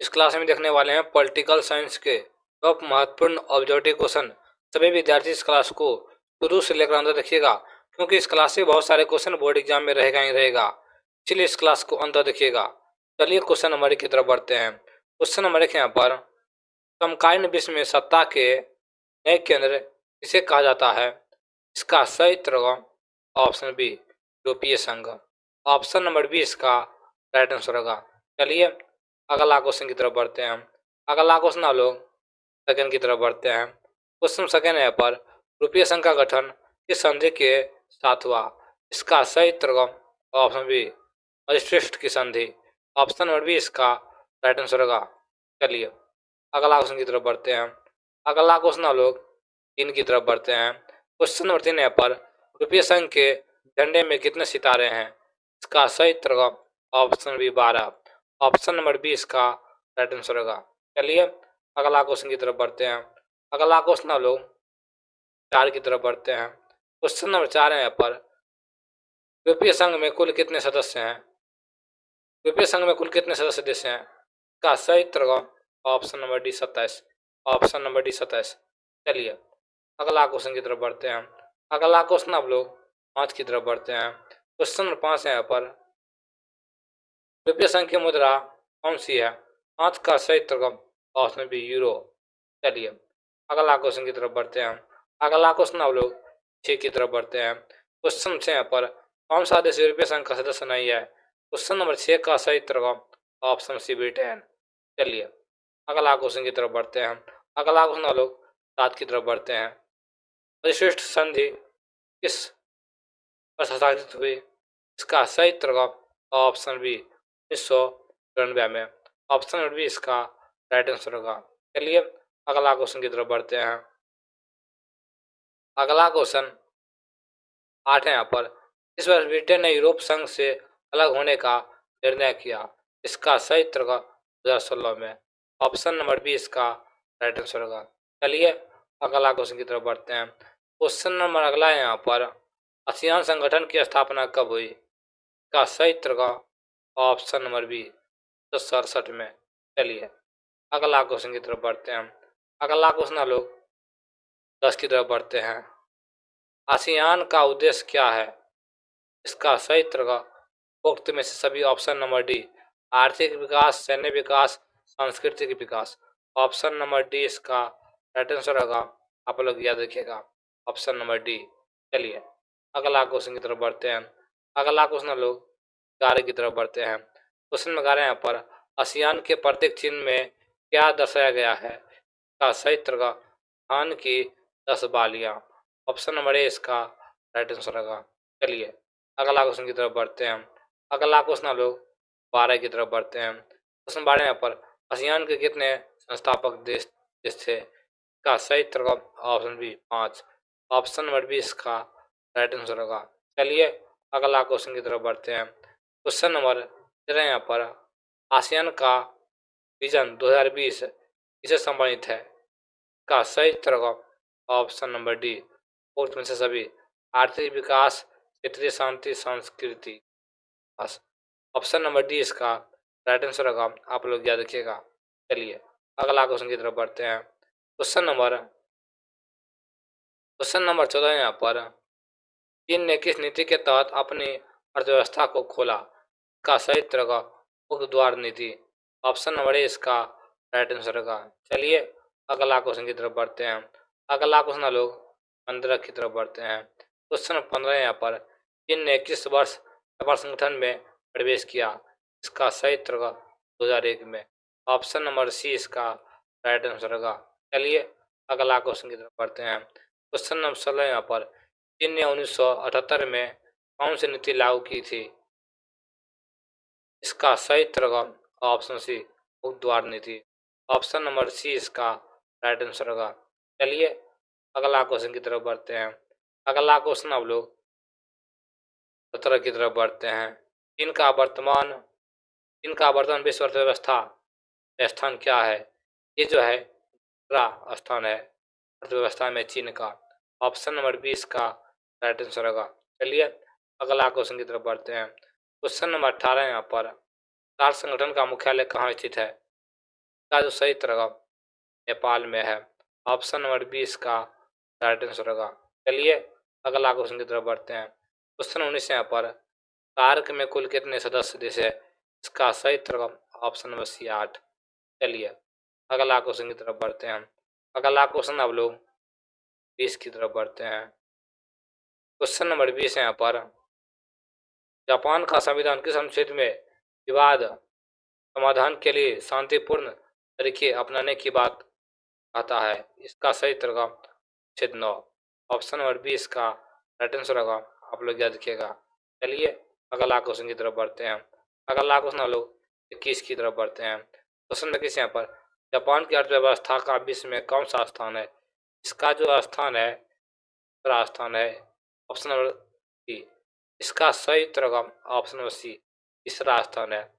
इस क्लास में देखने वाले हैं पॉलिटिकल साइंस के टॉप महत्वपूर्ण ऑब्जेक्टिव क्वेश्चन। सभी विद्यार्थी इस क्लास को शुरू से लेकर अंत देखिएगा, क्योंकि इस क्लास से बहुत सारे क्वेश्चन बोर्ड एग्जाम में रहेगा ही रहेगा। चलिए इस क्लास को अंत देखिएगा। चलिए क्वेश्चन नंबर 1 की तरफ बढ़ते हैं। क्वेश्चन नंबर 1 यहाँ पर, समकालीन विश्व में सत्ता के नए केंद्र किसे कहा जाता है? इसका सही उत्तर ऑप्शन बी, यूरोपीय संघ। ऑप्शन नंबर 20 इसका राइट आंसर होगा। चलिए अगला क्वेश्चन की तरफ बढ़ते हैं। अगला क्वेश्चन आप लोग सेकंड की तरफ बढ़ते हैं। क्वेश्चन सेकंड है पर, यूरोपीय संघ का गठन किस संधि के साथ हुआ? इसका सही उत्तर ऑप्शन बी, maastricht की संधि। ऑप्शन नंबर बी इसका राइट आंसर होगा। चलिए अगला क्वेश्चन की तरफ बढ़ते हैं। अगला क्वेश्चन हम लोग 3 की तरफ बढ़ते हैं। क्वेश्चन नंबर 3 है पर, यूरोपीय संघ के झंडे में कितने सितारे हैं? इसका सही उत्तर option B 12। Option number B इसका राइट आंसर होगा। चलिए अगला क्वेश्चन की तरफ बढ़ते हैं। अगला क्वेश्चन हम लोग 4 की तरफ बढ़ते हैं। क्वेश्चन नंबर 4 है पर, यूरोपीय संघ में कुल कितने सदस्य हैं? यूरोपीय संघ में कुल कितने सदस्य देश हैं? इसका सही उत्तर option number D 27। Option number D 27। चलिए अगला क्वेश्चन की तरफ बढ़ते हैं। अगला क्वेश्चन आप लोग 5 की तरफ बढ़ते हैं। क्वेश्चन नंबर 5 है यहाँ पर, यूरोपीय संघ की मुद्रा कौन सी है? 5 का सही उत्तर ऑप्शन बी, यूरो। चलिए अगला क्वेश्चन की तरफ बढ़ते हैं। अगला क्वेश्चन आप लोग 6 की तरफ बढ़ते हैं। क्वेश्चन 6 यहाँ पर, कौन सा देश यूरोपीय संघ का सदस्य नहीं है? क्वेश्चन नंबर 6 का सही उत्तर ऑप्शन सी, ब्रिटेन। चलिए अगला क्वेश्चन की तरफ बढ़ते हैं। अगला क्वेश्चन हम लोग 7 की तरफ बढ़ते हैं। maastricht संधि किस पर हस्ताक्षरित हुई? इसका सही उत्तर ऑप्शन बी, 1993 में। ऑप्शन नंबर बी इसका राइट आंसर होगा। चलिए अगला क्वेश्चन की तरफ बढ़ते हैं। अगला क्वेश्चन 8 है यहाँ पर, इस वर्ष ब्रिटेन ने यूरोप संघ से अलग होने का निर्णय किया? इसका सही उत्तर 2016 में। ऑप्शन नंबर बी इसका राइट आंसर होगा। चलिए अगला क्वेश्चन की तरफ बढ़ते हैं। क्वेश्चन नंबर अगला है यहाँ पर, आसियान संगठन की स्थापना कब हुई? इसका सही उत्तर ऑप्शन नंबर बी, 1967 में। चलिए अगला क्वेश्चन की तरफ बढ़ते हैं। अगला क्वेश्चन हम लोग 10 की तरफ बढ़ते हैं। आसियान का उद्देश्य क्या है? इसका सही उत्तर उक्त में से सभी। ऑप्शन नंबर डी, आर्थिक विकास, सैन्य विकास, सांस्कृतिक विकास। ऑप्शन नंबर डी इसका राइट आंसर होगा। आप लोग याद रखिएगा, ऑप्शन नंबर डी। चलिए अगला क्वेश्चन की तरफ बढ़ते हैं। अगला क्वेश्चन हम लोग 11 की तरफ बढ़ते हैं। क्वेश्चन में 11 यहाँ पर, आसियान के प्रत्येक चिन्ह में क्या दर्शाया गया है? इसका सही उत्तर धान की 10 बालियां। ऑप्शन नंबर ए इसका राइट आंसर होगा। चलिए अगला क्वेश्चन की तरफ बढ़ते हैं। अगला क्वेश्चन हम लोग 12 की तरफ बढ़ते हैं। क्वेश्चन 12 यहाँ पर, आसियान के कितने संस्थापक देश देश थे? इसका सही उत्तर option B, 5। Option number B इसका राइट आंसर होगा। चलिए अगला क्वेश्चन की तरफ बढ़ते हैं। क्वेश्चन नंबर 13 यहाँ पर, आसियान का विजन 2020 किसे संबंधित है? इसका सही उत्तर ऑप्शन नंबर डी, उक्त में से सभी। आर्थिक विकास, क्षेत्रीय शांति, संस्कृति। बस ऑप्शन नंबर डी इसका राइट आंसर होगा। आप लोग याद रखिएगा। चलिए अगला क्वेश्चन की तरफ बढ़ते हैं। क्वेश्चन नंबर 14 यहाँ पर, चीन ने किस नीति के तहत अपनी अर्थव्यवस्था को खोला? का सही उत्तर होगा मुक्त द्वार नीति। ऑप्शन नंबर ए इसका राइट आंसर होगा। चलिए अगला क्वेश्चन की तरफ बढ़ते हैं। अगला क्वेश्चन हम लोग 15 की तरफ बढ़ते हैं। क्वेश्चन 15 यहाँ पर, चीन ने किस वर्ष व्यापार संगठन में प्रवेश किया? इसका सही उत्तर होगा 2001 में। ऑप्शन नंबर सी इसका राइट आंसर होगा। चलिए अगला क्वेश्चन की तरफ बढ़ते हैं। क्वेश्चन नंबर 16 यहाँ पर, चीन ने 1978 में कौन सी नीति लागू की थी? इसका सही उत्तर होगा ऑप्शन सी, मुक्त द्वार नीति। ऑप्शन नंबर सी इसका राइट आंसर होगा। चलिए अगला क्वेश्चन की तरफ बढ़ते हैं। अगला क्वेश्चन आप लोग 17 की तरफ बढ़ते हैं। इनका वर्तमान विश्व अर्थव्यवस्था स्थान क्या है? ये जो है दूसरा स्थान है अर्थव्यवस्था में चीन का। ऑप्शन नंबर 20 का राइट आंसर होगा। चलिए अगला क्वेश्चन की तरफ बढ़ते हैं। क्वेश्चन नंबर 18 यहाँ पर, सार्क संगठन का मुख्यालय कहाँ स्थित है? का जो सही उत्तर होगा नेपाल में है। ऑप्शन नंबर 20 का राइट आंसर होगा। चलिए अगला क्वेश्चन की तरफ बढ़ते हैं। क्वेश्चन 19 यहाँ पर सार्क में कुल कितने सदस्य देश है? इसका सही उत्तर होगा ऑप्शन नंबर सी 8। चलिए अगला क्वेश्चन की तरफ बढ़ते हैं। अगला क्वेश्चन अब लोग 20 की तरफ बढ़ते हैं। क्वेश्चन नंबर 20 है यहाँ पर जापान का संविधान किस अनुच्छेद में विवाद समाधान के लिए शांतिपूर्ण तरीके अपनाने की बात आता है? इसका सही उत्तर होगा अनुच्छेद 9। ऑप्शन नंबर 20 का राइट आंसर होगा। आप लोग याद रखिएगा। चलिए अगला क्वेश्चन की तरफ बढ़ते हैं। अगला क्वेश्चन हम लोग 21 की तरफ बढ़ते हैं। क्वेश्चन 21 यहाँ पर जापान की अर्थव्यवस्था का विश्व में कौन सा स्थान है? इसका जो स्थान है दूसरा स्थान है। Option number C. इसका सही उत्तर होगा ऑप्शन नंबर सी तीसरा स्थान है।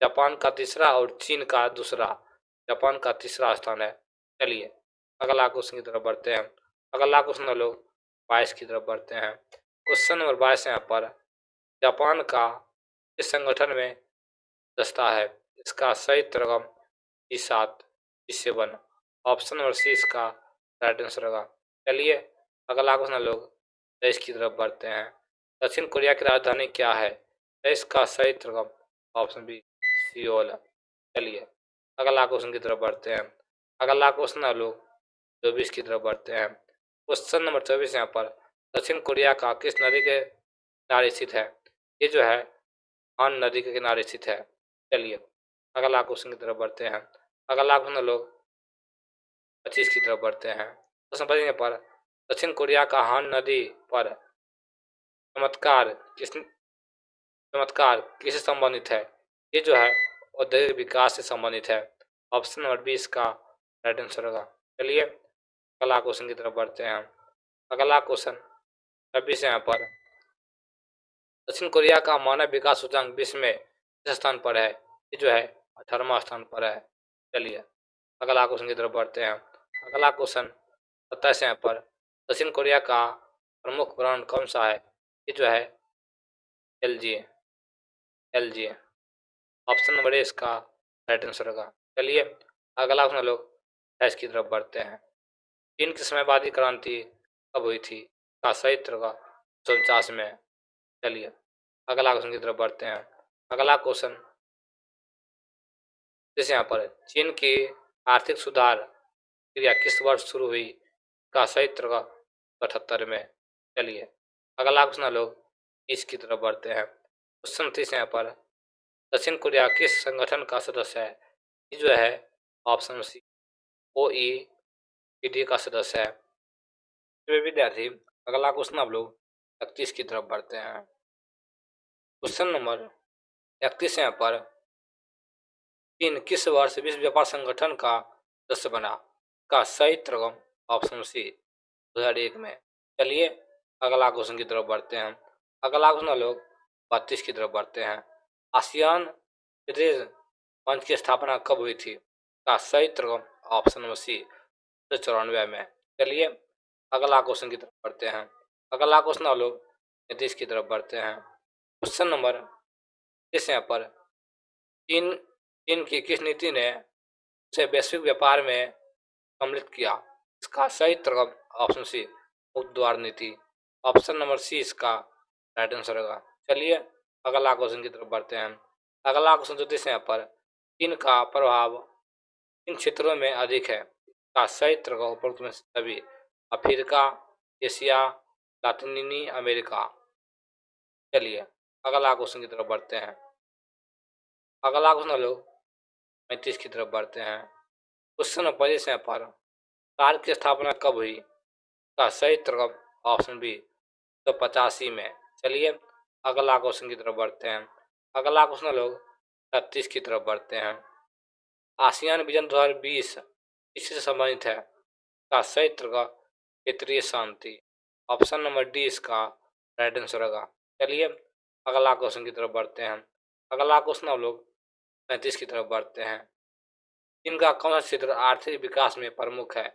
जापान का तीसरा और चीन का दूसरा। जापान का तीसरा स्थान है। चलिए अगला क्वेश्चन की तरफ बढ़ते हैं। अगला क्वेश्चन हम लोग 22 की तरफ बढ़ते हैं। क्वेश्चन नंबर 22 यहाँ पर जापान का इस संगठन में दस्ता है? इसका सही उत्तर होगा G7 G7। Option number C इसका राइट आंसर होगा। चलिए अगला क्वेश्चन लोग 23 की तरफ बढ़ते हैं। दक्षिण कोरिया की राजधानी क्या है? इसका सही उत्तर होगा ऑप्शन बी सियोल। चलिए अगला क्वेश्चन की तरफ बढ़ते हैं। अगला क्वेश्चन लोग 24 की तरफ बढ़ते हैं। क्वेश्चन नंबर 24 यहाँ पर दक्षिण कोरिया का किस नदी के किनारे स्थित है? ये जो है हान नदी के किनारे स्थित है। चलिए अगला क्वेश्चन की तरफ बढ़ते हैं। अगला क्वेश्चन लोग 25 की तरफ बढ़ते हैं। क्वेश्चन 25 यहाँ पर दक्षिण कोरिया का हान नदी पर चमत्कार किससे संबंधित है? ये जो है औद्योगिक विकास से संबंधित है। ऑप्शन नंबर 20 का राइट आंसर होगा। चलिए अगला क्वेश्चन की तरफ बढ़ते हैं। अगला क्वेश्चन 26 यहाँ पर दक्षिण कोरिया का मानव विकास सूचकांक विश्व में किस स्थान पर है? ये जो है 18वां स्थान पर है। चलिए अगला क्वेश्चन की तरफ बढ़ते हैं। अगला क्वेश्चन 27 यहाँ पर दक्षिण कोरिया का प्रमुख ब्रांड कौन सा है? ये जो है LG। ऑप्शन नंबर ए इसका राइट आंसर होगा। चलिए अगला क्वेश्चन लोग 28 की तरफ बढ़ते हैं। चीन की साम्यवादी क्रांति कब हुई थी? का सही उत्तर होगा 1949 में। चलिए अगला क्वेश्चन की तरफ बढ़ते हैं। अगला क्वेश्चन जैसे यहाँ पर चीन की आर्थिक सुधार क्रिया किस वर्ष शुरू हुई? का सही उत्तर होगा 78 में। चलिए अगला क्वेश्चन लोग 30 की तरफ बढ़ते हैं। क्वेश्चन 30 यहाँ पर दक्षिण कोरिया किस संगठन का सदस्य है? ये जो है ऑप्शन सी OECD का सदस्य है। तो विद्यार्थी अगला क्वेश्चन आप लोग 31 की तरफ बढ़ते हैं। क्वेश्चन नंबर 31 यहाँ पर चीन किस वर्ष विश्व व्यापार संगठन का सदस्य बना? का सही उत्तर होगा ऑप्शन सी 2001 में। चलिए अगला क्वेश्चन की तरफ बढ़ते हैं। अगला क्वेश्चन लोग 32 की तरफ बढ़ते हैं। आसियान विदेश मंच की स्थापना कब हुई थी? का सही उत्तर होगा ऑप्शन नंबर सी 1994 में। चलिए अगला क्वेश्चन की तरफ बढ़ते हैं। अगला क्वेश्चन हम लोग 33 की तरफ बढ़ते हैं। क्वेश्चन नंबर 30 यहाँ पर चीन चीन की किस नीति ने उसे वैश्विक व्यापार में सम्मिलित किया? इसका सही उत्तर होगा ऑप्शन सी मुक्त द्वार नीति। ऑप्शन नंबर सी इसका राइट आंसर होगा। चलिए अगला क्वेश्चन की तरफ बढ़ते हैं। अगला क्वेश्चन 34 यहाँ पर चीन का प्रभाव किन क्षेत्रों में अधिक है? का सही उत्तर होगा उपरोक्त में सभी अफ्रीका, एशिया, लातिनी अमेरिका। चलिए अगला क्वेश्चन की तरफ बढ़ते हैं। अगला क्वेश्चन लोग 35 की तरफ बढ़ते हैं। क्वेश्चन 25 यहाँ पर कार की स्थापना कब हुई? का सही उत्तर होगा ऑप्शन बी 1985 में। चलिए अगला क्वेश्चन की तरफ बढ़ते हैं। अगला क्वेश्चन लोग 36 की तरफ बढ़ते हैं। आसियान विजन 2020 इससे संबंधित है? का सही उत्तर होगा क्षेत्रीय शांति। ऑप्शन नंबर डी इसका राइट आंसर होगा। चलिए अगला क्वेश्चन की तरफ बढ़ते हैं। अगला क्वेश्चन हम लोग 35 की तरफ बढ़ते हैं। इनका कौन सा क्षेत्र आर्थिक विकास में प्रमुख है?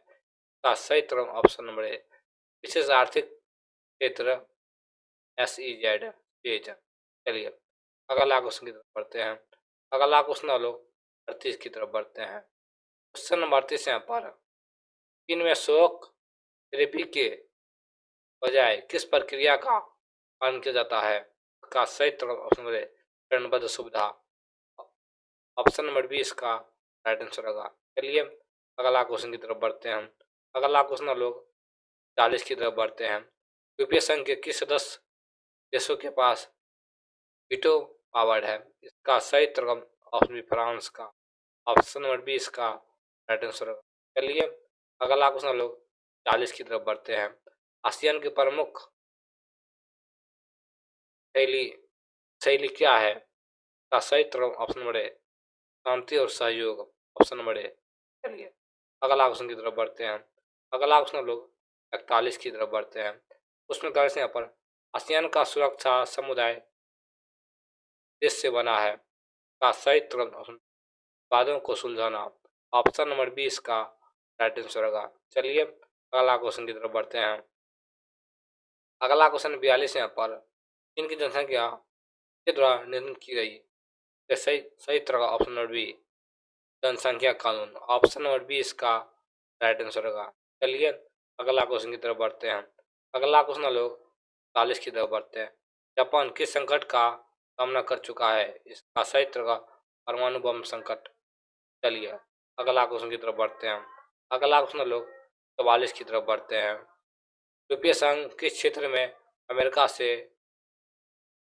का सही उत्तर ऑप्शन नंबर ए विशेष आर्थिक क्षेत्र SEZ। चलिए अगला क्वेश्चन की तरफ बढ़ते हैं। अगला क्वेश्चन हम लोग 38 की तरफ बढ़ते हैं। क्वेश्चन नंबर 30 यहाँ पर चीन में शॉक थेरेपी के बजाय किस प्रक्रिया का पालन किया जाता है? इसका सही ऑप्शन है चरणबद्ध सुविधा। ऑप्शन नंबर 20 का राइट आंसर होगा। चलिए अगला क्वेश्चन की तरफ बढ़ते हैं हम। अगला क्वेश्चन लोग 40 की तरफ बढ़ते हैं। यूरोपीय संघ के किस सदस्य देशों के पास वीटो पावर है? इसका सही तरफ ऑप्शन बी फ्रांस का। ऑप्शन नंबर 20 का राइट आंसर होगा। चलिए अगला क्वेश्चन लोग 40 की तरफ बढ़ते हैं। आसियान की प्रमुख शैली शैली क्या है? इसका सही तरफ ऑप्शन नंबर ए शांति और सहयोग। Option number A. चलिए अगला क्वेश्चन की तरफ बढ़ते हैं। अगला क्वेश्चन लोग 41 की तरफ बढ़ते हैं। उसमें कह यहाँ पर आसियान का सुरक्षा समुदाय देश से बना है का सही तरफ ऑप्शन विवादों को सुलझाना। ऑप्शन नंबर 20 का राइट आंसर होगा। चलिए अगला क्वेश्चन की तरफ बढ़ते हैं। अगला क्वेश्चन 42 यहाँ पर चीन की जनसंख्या के द्वारा निर्धारित की गई है? सही सही तरह का ऑप्शन नंबर बी जनसंख्या कानून। ऑप्शन नंबर 20 का राइट आंसर होगा। चलिए अगला क्वेश्चन की तरफ बढ़ते हैं। अगला क्वेश्चन लोग 40 की तरफ बढ़ते हैं। जापान किस संकट का सामना कर चुका है? इसका सही तरह का परमाणु बम संकट। चलिए अगला क्वेश्चन की तरफ बढ़ते हैं। अगला क्वेश्चन लोग 44 की तरफ बढ़ते हैं। यूरोपीय संघ किस क्षेत्र में अमेरिका से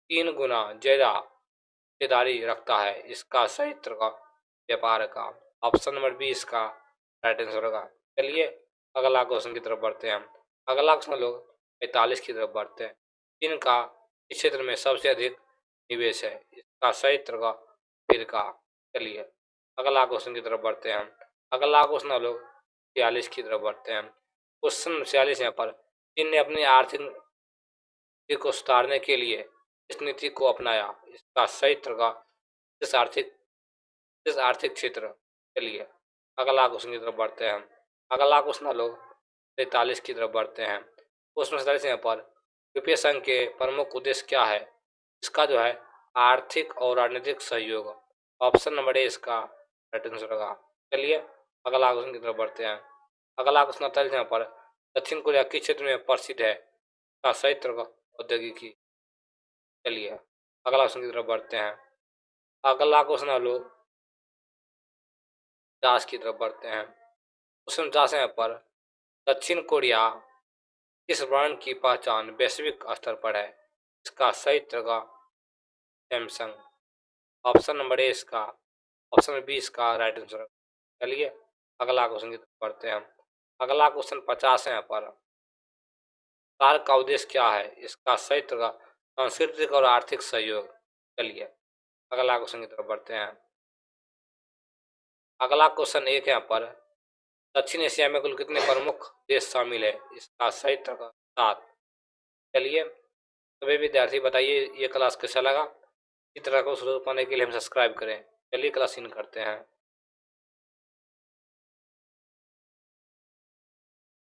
3 गुना ज्यादा हिस्सेदारी रखता है? इसका सही तरह का व्यापार का। ऑप्शन नंबर 20 का राइट आंसर होगा। चलिए अगला क्वेश्चन की तरफ बढ़ते हैं। अगला क्वेश्चन लोग 45 की तरफ बढ़ते हैं। चीन का इस क्षेत्र में सबसे अधिक निवेश है? इसका सही तरह का फिर का। चलिए अगला क्वेश्चन की तरफ बढ़ते हैं। अगला क्वेश्चन लोग 46 की तरफ बढ़ते हैं। क्वेश्चन 46 यहाँ पर चीन ने अपनी आर्थिक नीति को सुधारने के लिए इस नीति को अपनाया? इसका सही तरह का इस आर्थिक क्षेत्र। चलिए अगला क्वेश्चन की तरफ बढ़ते हैं। अगला क्वेश्चन लोग 43 की तरफ बढ़ते हैं। क्वेश्चन 47 यहाँ पर यूरोपीय संघ के प्रमुख उद्देश्य क्या है? इसका जो है आर्थिक और राजनीतिक सहयोग। ऑप्शन नंबर ए इसका राइट आंसर होगा। चलिए अगला क्वेश्चन की तरफ बढ़ते हैं। अगला क्वेश्चन 48 यहाँ पर दक्षिण कोरिया किस क्षेत्र में प्रसिद्ध है? का सही तरह का प्रौद्योगिकी। चलिए अगला क्वेश्चन की तरफ बढ़ते हैं। अगला क्वेश्चन लोग 50 की तरफ बढ़ते हैं। क्वेश्चन 50 यहाँ पर दक्षिण कोरिया किस ब्रांड की पहचान वैश्विक स्तर पर है? इसका सही तरह का सैमसंग। ऑप्शन नंबर ए इसका। ऑप्शन नंबर 20 का राइट आंसर। चलिए अगला क्वेश्चन की तरफ बढ़ते हैं। अगला क्वेश्चन 50 है यहाँ पर सार्क का उद्देश्य क्या है? इसका सही तरह का सांस्कृतिक और आर्थिक सहयोग। चलिए अगला क्वेश्चन की तरफ बढ़ते हैं। अगला क्वेश्चन एक है यहाँ पर दक्षिण एशिया में कुल कितने प्रमुख देश शामिल है? इसका सही तरह का 7। चलिए सभी विद्यार्थी बताइए ये क्लास कैसा लगा। इस तरह को शुरू पाने के लिए हम सब्सक्राइब करें। चलिए क्लास इन करते हैं।